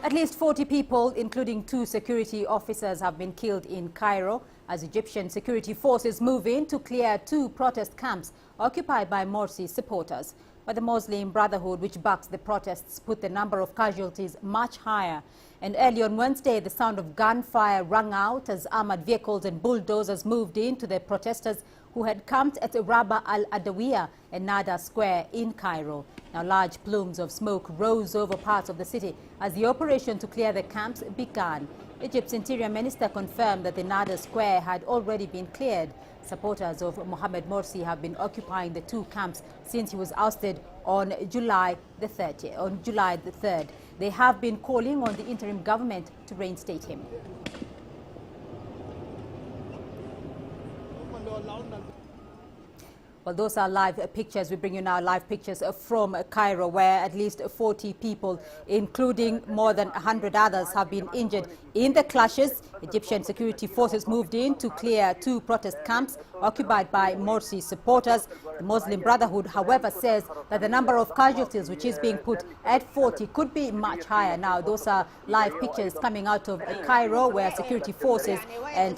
At least 40 people, including 2 security officers, have been killed in Cairo as Egyptian security forces move in to clear 2 protest camps occupied by Morsi supporters. But the Muslim Brotherhood, which backs the protests, put the number of casualties much higher. And early on Wednesday, the sound of gunfire rang out as armored vehicles and bulldozers moved in to the protesters who had camped at Rabba al-Adawiya and Nada Square in Cairo. Now, large plumes of smoke rose over parts of the city as the operation to clear the camps began. Egypt's Interior Minister confirmed that the Nada Square had already been cleared. Supporters of Mohamed Morsi have been occupying the 2 camps since he was ousted on July the 3rd. They have been calling on the interim government to reinstate him. Well, those are live pictures. We bring you now live pictures from Cairo, where at least 40 people, including more than 100 others, have been injured in the clashes. Egyptian security forces moved in to clear 2 protest camps occupied by Morsi supporters. The Muslim Brotherhood, however, says that the number of casualties, which is being put at 40, could be much higher. Now, those are live pictures coming out of Cairo, where security forces and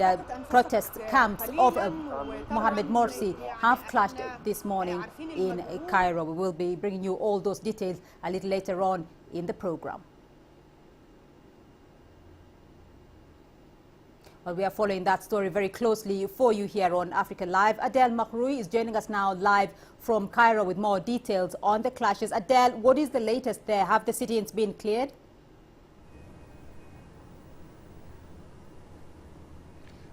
protest camps of Mohamed Morsi have clashed this morning in Cairo. We will be bringing you all those details a little later on in the program. Well, we are following that story very closely for you here on Africa Live. Adele Makhroui is joining us now live from Cairo with more details on the clashes. Adele, what is the latest there? Have the sit-ins been cleared?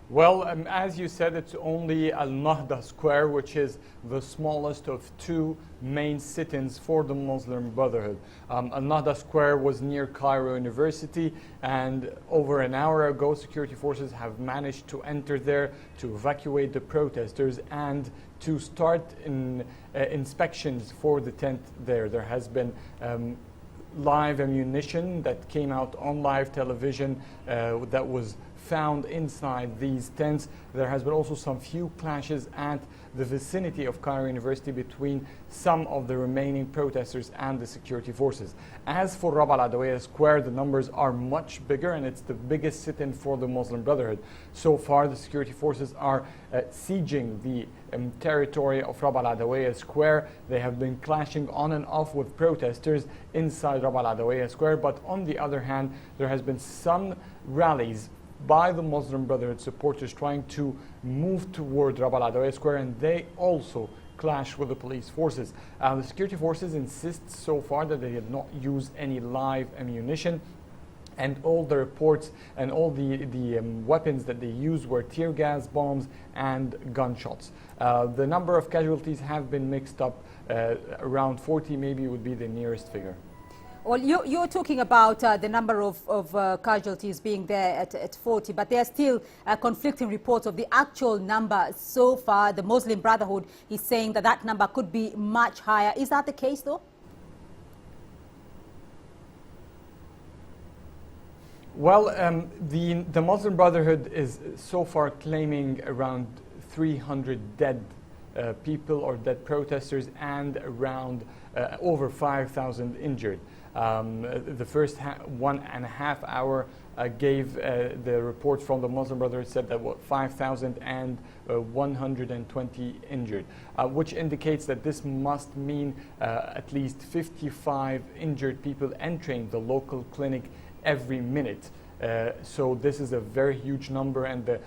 Well, as you said, it's only Al-Nahda Square, which is the smallest of 2 main sit-ins for the Muslim Brotherhood. Al-Nahda Square was near Cairo University, and over an hour ago, security forces have managed to enter there to evacuate the protesters and to start inspections for the tent there. There has been live ammunition that came out on live television that was found inside these tents. There has been also some few clashes at the vicinity of Cairo University between some of the remaining protesters and the security forces. As for Rabba al-Adawiya Square, the numbers are much bigger, and it's the biggest sit-in for the Muslim Brotherhood. So far, the security forces are sieging the territory of Rabba al-Adawiya Square. They have been clashing on and off with protesters inside Rabba al-Adawiya Square, but on the other hand, there has been some rallies by the Muslim Brotherhood supporters trying to move toward Rabba al-Adawiya Square, and they also clash with the police forces. The security forces insist so far that they did not use any live ammunition, and all the reports and all the weapons that they used were tear gas bombs and gunshots. The number of casualties have been mixed up. Around 40 maybe would be the nearest figure. Well, you're talking about the number of casualties being there at 40, but there are still conflicting reports of the actual number so far. The Muslim Brotherhood is saying that that number could be much higher. Is that the case, though? Well, the Muslim Brotherhood is so far claiming around 300 dead people or dead protesters and around over 5,000 injured. The first 1.5 hour gave the report from the Muslim Brotherhood said that 5,120 injured, which indicates that this must mean at least 55 injured people entering the local clinic every minute. So this is a very huge number, and the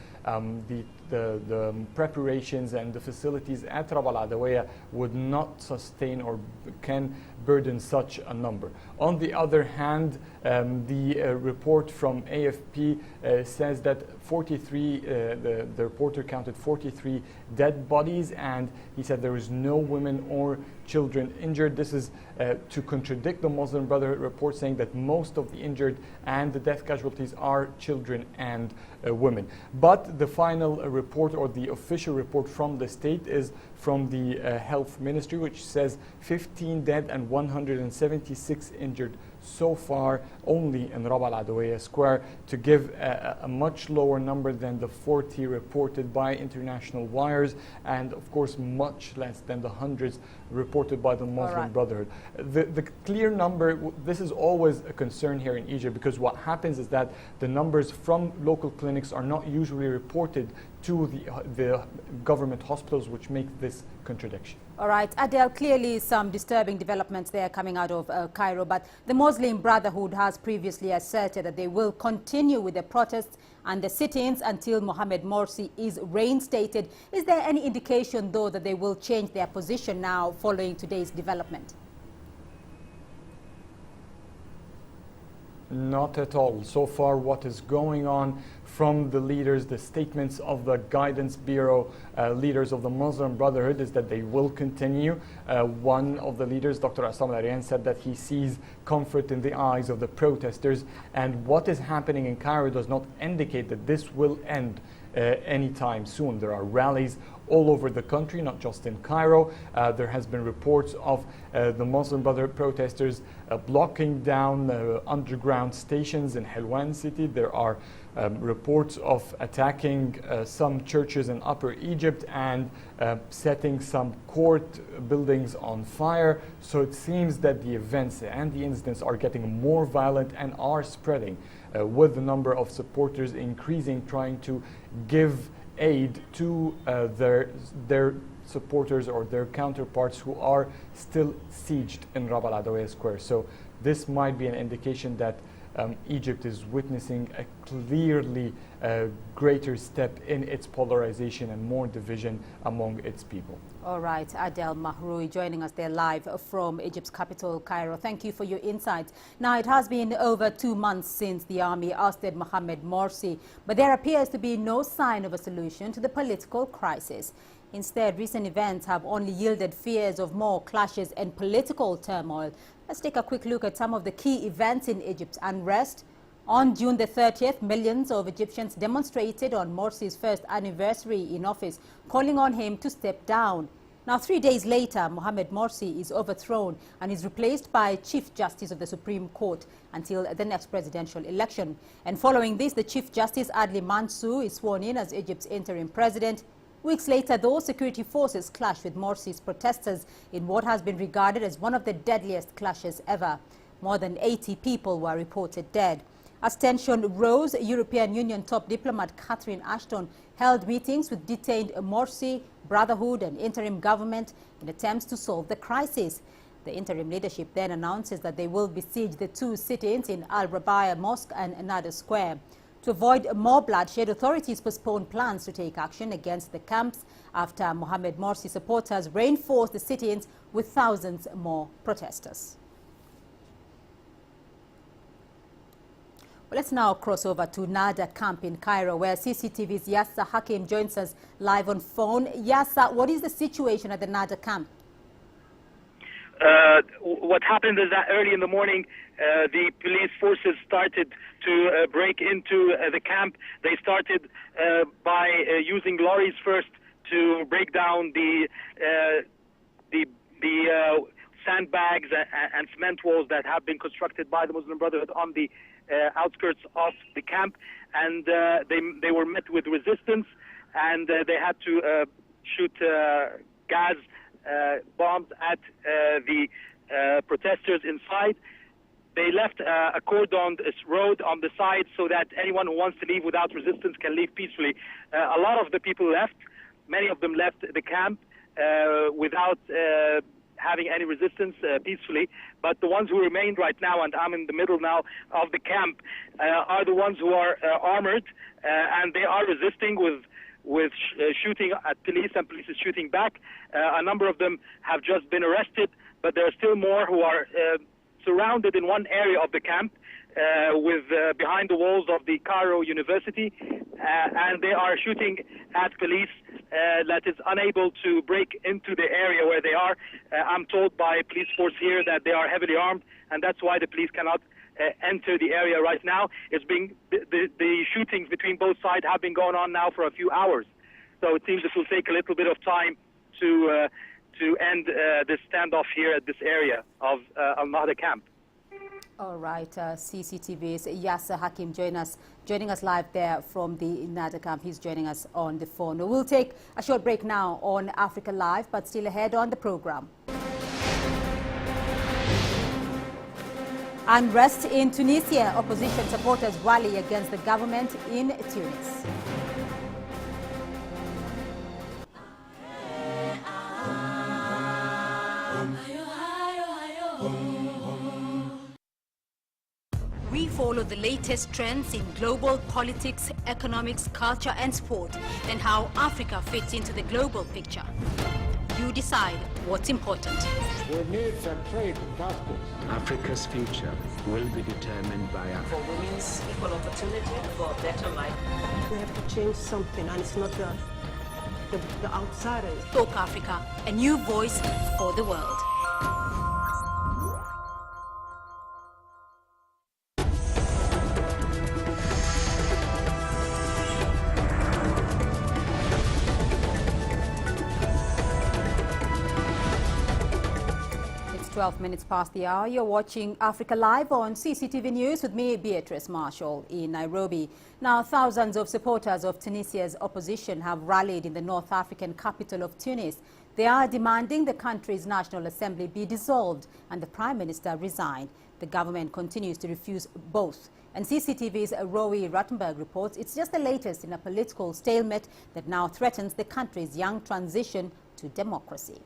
preparations and the facilities at Rabba al-Adawiya would not sustain or can burden such a number. On the other hand, the report from AFP says that 43, the reporter counted 43 dead bodies, and he said there is no women or children injured. This is to contradict the Muslim Brotherhood report saying that most of the injured and the death casualties are children and women. But the final report, or the official report from the state, is from the health ministry, which says 15 dead and 176 injured so far only in Rabaa al-Adawiyya Square, to give a much lower number than the 40 reported by international wires, and of course much less than the hundreds reported by the Muslim Brotherhood. The clear number, this is always a concern here in Egypt, because what happens is that the numbers from local clinics are not usually reported to the government hospitals, which make this contradiction. All right, Adel, clearly some disturbing developments there coming out of Cairo, but the Muslim Brotherhood has previously asserted that they will continue with the protests and the sit-ins until Mohamed Morsi is reinstated. Is there any indication, though, that they will change their position now following today's development? Not at all. So far, what is going on from the leaders, the statements of the Guidance Bureau leaders of the Muslim Brotherhood, is that they will continue. One of the leaders, Dr. Assam Al-Arian, said that he sees comfort in the eyes of the protesters, and what is happening in Cairo does not indicate that this will end anytime soon. There are rallies all over the country, not just in Cairo. There has been reports of the Muslim Brotherhood protesters blocking down underground stations in Helwan city. There are reports of attacking some churches in Upper Egypt and setting some court buildings on fire. So it seems that the events and the incidents are getting more violent and are spreading, with the number of supporters increasing, trying to give aid to their supporters or their counterparts who are still sieged in Rabaa al-Adawiyya Square. So this might be an indication that Egypt is witnessing a clearly greater step in its polarization and more division among its people. All right, Adel Mahroui joining us there live from Egypt's capital, Cairo. Thank you for your insights. Now, it has been over 2 months since the army ousted Mohamed Morsi, but there appears to be no sign of a solution to the political crisis. Instead, recent events have only yielded fears of more clashes and political turmoil. Let's take a quick look at some of the key events in Egypt's unrest. On June the 30th, millions of Egyptians demonstrated on Morsi's first anniversary in office, calling on him to step down. Now, 3 days later, Mohamed Morsi is overthrown and is replaced by Chief Justice of the Supreme Court until the next presidential election. And following this, the Chief Justice Adli Mansour is sworn in as Egypt's interim president. Weeks later, though, security forces clashed with Morsi's protesters in what has been regarded as one of the deadliest clashes ever. More than 80 people were reported dead. As tension rose, European Union top diplomat Catherine Ashton held meetings with detained Morsi, Brotherhood and interim government in attempts to solve the crisis. The interim leadership then announces that they will besiege the two sit-ins in Al-Rabaa Mosque and Nada Square. To avoid more bloodshed, authorities postponed plans to take action against the camps after Mohamed Morsi supporters reinforced the sit-ins with thousands more protesters. Well, let's now cross over to Nada camp in Cairo, where CCTV's Yassa Hakim joins us live on phone. Yassa, what is the situation at the Nada camp? What happened is that early in the morning, the police forces started to break into the camp. They started by using lorries first to break down the sandbags and cement walls that have been constructed by the Muslim Brotherhood on the outskirts of the camp, and they were met with resistance, and they had to shoot gas bombs at the protesters inside. They left a cordoned road on the side so that anyone who wants to leave without resistance can leave peacefully. A lot of the people left. Many of them left the camp without having any resistance peacefully, but the ones who remained right now, and I'm in the middle now of the camp, are the ones who are armored, and they are resisting with shooting at police, and police is shooting back. A number of them have just been arrested, but there are still more who are surrounded in one area of the camp with behind the walls of the Cairo University, and they are shooting at police that is unable to break into the area where they are. I'm told by police force here that they are heavily armed, and that's why the police cannot enter the area right now. It's being the shootings between both sides have been going on now for a few hours, so it seems it will take a little bit of time to end this standoff here at this area of Al-Nahda camp. All right, CCTV's Yasser Hakim joining us live there from the Nada camp. He's joining us on the phone. We'll take a short break now on Africa Live, but still ahead on the program. Unrest in Tunisia. Opposition supporters rally against the government in Tunis. We follow the latest trends in global politics, economics, culture and sport, and how Africa fits into the global picture. You decide what's important. We need a trade justice. Africa's future will be determined by Africa. For women's equal opportunity, for a better life. We have to change something, and it's not the outsiders. Talk Africa, a new voice for the world. It's 12 minutes past the hour. You're watching Africa Live on CCTV News with me, Beatrice Marshall, in Nairobi. Now, thousands of supporters of Tunisia's opposition have rallied in the North African capital of Tunis. They are demanding the country's National Assembly be dissolved and the Prime Minister resign. The government continues to refuse both. And CCTV's Rowie Rattenberg reports it's just the latest in a political stalemate that now threatens the country's young transition to democracy.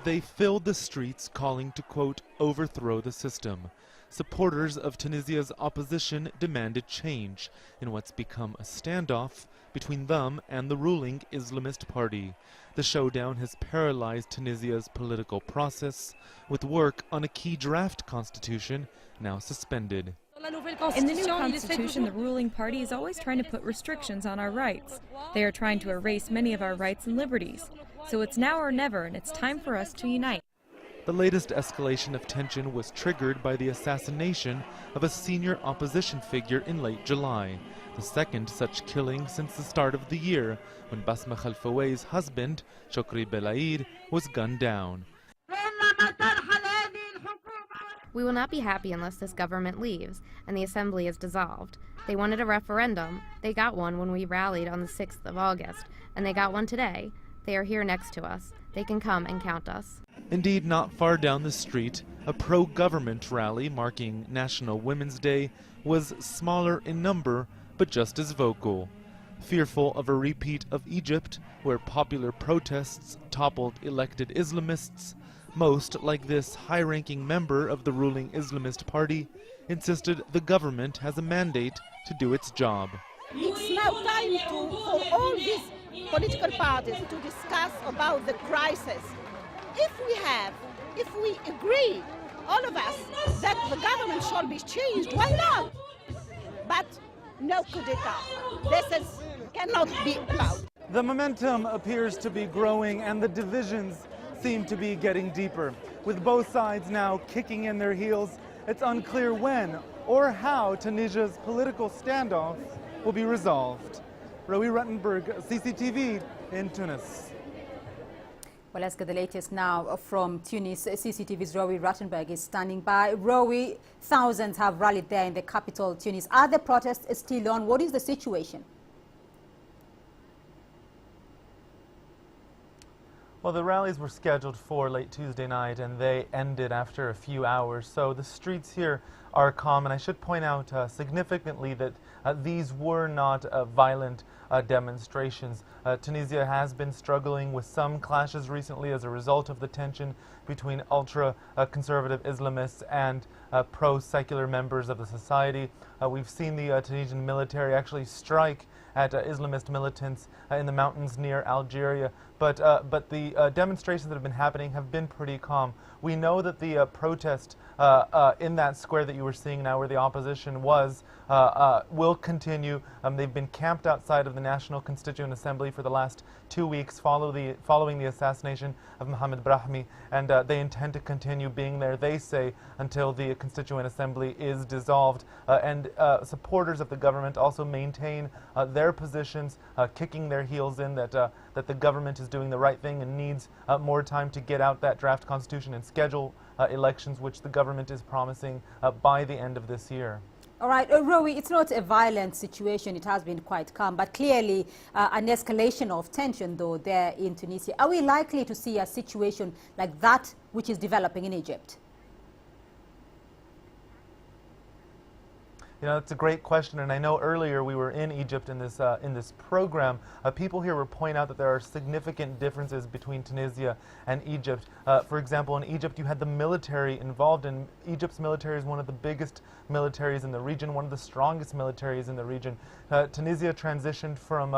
They filled the streets calling to, quote, overthrow the system. Supporters of Tunisia's opposition demanded change in what's become a standoff between them and the ruling Islamist party. The showdown has paralyzed Tunisia's political process, with work on a key draft constitution now suspended. In the new constitution, the ruling party is always trying to put restrictions on our rights. They are trying to erase many of our rights and liberties. So it's now or never, and it's time for us to unite. The latest escalation of tension was triggered by the assassination of a senior opposition figure in late July, the second such killing since the start of the year, when Basma Khalfaway's husband, Chokri Belaid, was gunned down. We will not be happy unless this government leaves and the assembly is dissolved. They wanted a referendum. They got one when we rallied on the 6th of August, and they got one today. They are here next to us. They can come and count us. Indeed, not far down the street, a pro-government rally marking National Women's Day was smaller in number, but just as vocal. Fearful of a repeat of Egypt, where popular protests toppled elected Islamists, most, like this high-ranking member of the ruling Islamist party, insisted the government has a mandate to do its job. It's now time for all these political parties to discuss about the crisis. If we agree, all of us, that the government shall be changed, why not? But no coup d'etat. This cannot be allowed. The momentum appears to be growing and the divisions seem to be getting deeper. With both sides now kicking in their heels, it's unclear when or how Tunisia's political standoff will be resolved. Rowie Rattenberg, CCTV in Tunis. Well, let's get the latest now from Tunis. CCTV's Rowie Rattenberg is standing by. Rowie, thousands have rallied there in the capital, Tunis. Are the protests still on? What is the situation? Well, the rallies were scheduled for late Tuesday night and they ended after a few hours. So the streets here are calm, and I should point out significantly that these were not violent demonstrations. Tunisia has been struggling with some clashes recently as a result of the tension between ultra-conservative Islamists and pro-secular members of the society. We've seen the Tunisian military actually strike at Islamist militants in the mountains near Algeria. But the demonstrations that have been happening have been pretty calm. We know that the protest in that square that you were seeing now, where the opposition was, will continue. They've been camped outside of the National Constituent Assembly for the last 2 weeks following the assassination of Mohamed Brahmi, and they intend to continue being there, they say, until the Constituent Assembly is dissolved. And supporters of the government also maintain their positions, kicking their heels in that the government is doing the right thing and needs more time to get out that draft constitution and schedule elections, which the government is promising by the end of this year. All right, Rowie, it's not a violent situation. It has been quite calm, but clearly an escalation of tension, though, there in Tunisia. Are we likely to see a situation like that which is developing in Egypt? You know, it's a great question, and I know earlier we were in Egypt in this program. People here were pointing out that there are significant differences between Tunisia and Egypt. For example, in Egypt, you had the military involved, and Egypt's military is one of the biggest militaries in the region, one of the strongest militaries in the region. Tunisia transitioned from,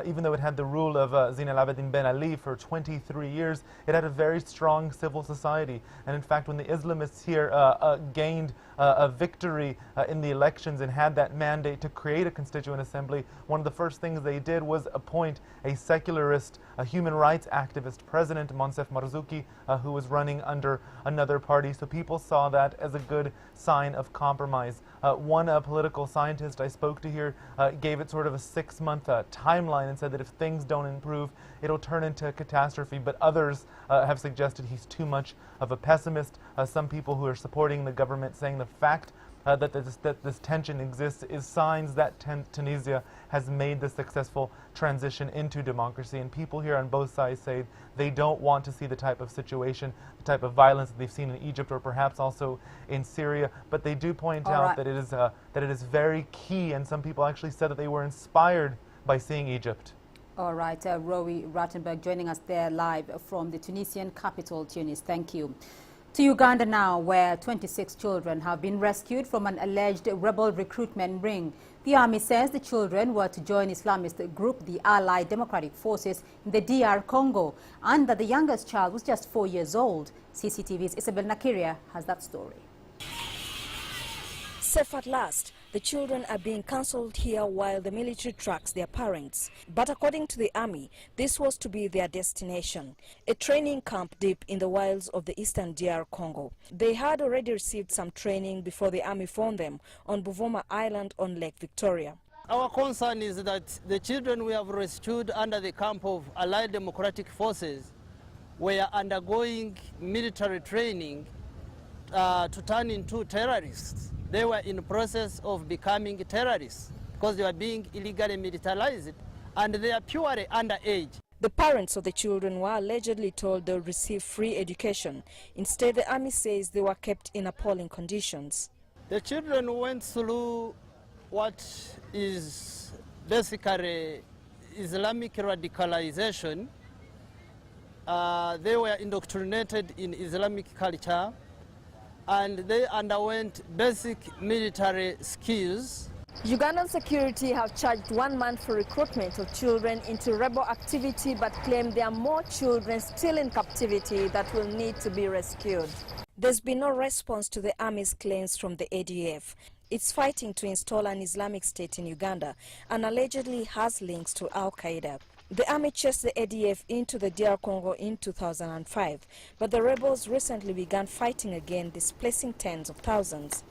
even though it had the rule of Zine al-Abidine Ben Ali for 23 years, it had a very strong civil society. And in fact, when the Islamists here gained a victory in the elections and had that mandate to create a constituent assembly, one of the first things they did was appoint a secularist, a human rights activist president, Monsef Marzouki, who was running under another party. So people saw that as a good sign of compromise. One political scientist I spoke to here gave it sort of a 6-month timeline and said that if things don't improve, it'll turn into a catastrophe. But others have suggested he's too much of a pessimist. Some people who are supporting the government saying the fact that this tension exists is signs that Tunisia has made the successful transition into democracy. And people here on both sides say they don't want to see the type of situation, the type of violence that they've seen in Egypt or perhaps also in Syria. But they do point out that it is very key, and some people actually said that they were inspired by seeing Egypt. All right, Rowie Rattenberg joining us there live from the Tunisian capital, Tunis. Thank you. To Uganda now, where 26 children have been rescued from an alleged rebel recruitment ring. The army says the children were to join Islamist group, the Allied Democratic Forces, in the DR Congo, and that the youngest child was just 4 years old. CCTV's Isabel Nakiria has that story. Safe at last, the children are being cancelled here while the military tracks their parents. But according to the army, this was to be their destination, a training camp deep in the wilds of the eastern DR Congo. They had already received some training before the army found them on Buvoma Island on Lake Victoria. Our concern is that the children we have rescued under the camp of Allied Democratic Forces were undergoing military training to turn into terrorists. They were in the process of becoming terrorists because they were being illegally militarized, and they are purely underage. The parents of the children were allegedly told they'll receive free education. Instead, the army says they were kept in appalling conditions. The children went through what is basically Islamic radicalization. They were indoctrinated in Islamic culture, and they underwent basic military skills. Ugandan security have charged 1 month for recruitment of children into rebel activity, but claim there are more children still in captivity that will need to be rescued. There's been no response to the army's claims from the ADF. It's fighting to install an Islamic state in Uganda and allegedly has links to Al-Qaeda. The army chased the ADF into the DR Congo in 2005, but the rebels recently began fighting again, displacing tens of thousands.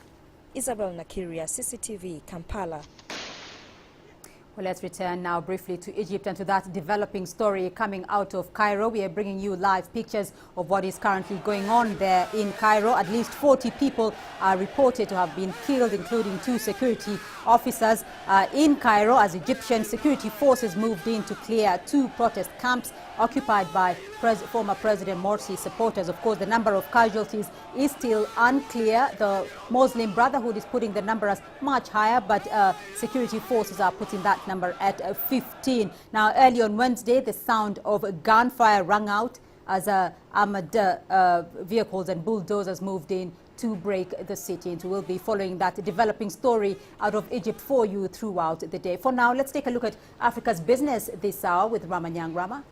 Isabel Nakiria, CCTV, Kampala. Well, let's return now briefly to Egypt and to that developing story coming out of Cairo. We are bringing you live pictures of what is currently going on there in Cairo. At least 40 people are reported to have been killed, including 2 security officers in Cairo, as Egyptian security forces moved in to clear 2 protest camps occupied by former President Morsi supporters. Of course, the number of casualties is still unclear. The Muslim Brotherhood is putting the number as much higher, but security forces are putting that number at 15. Now, early on Wednesday, the sound of gunfire rang out as armored vehicles and bulldozers moved in to break the city. And we'll be following that developing story out of Egypt for you throughout the day. For now, let's take a look at Africa's business this hour with Ramanyang Rama.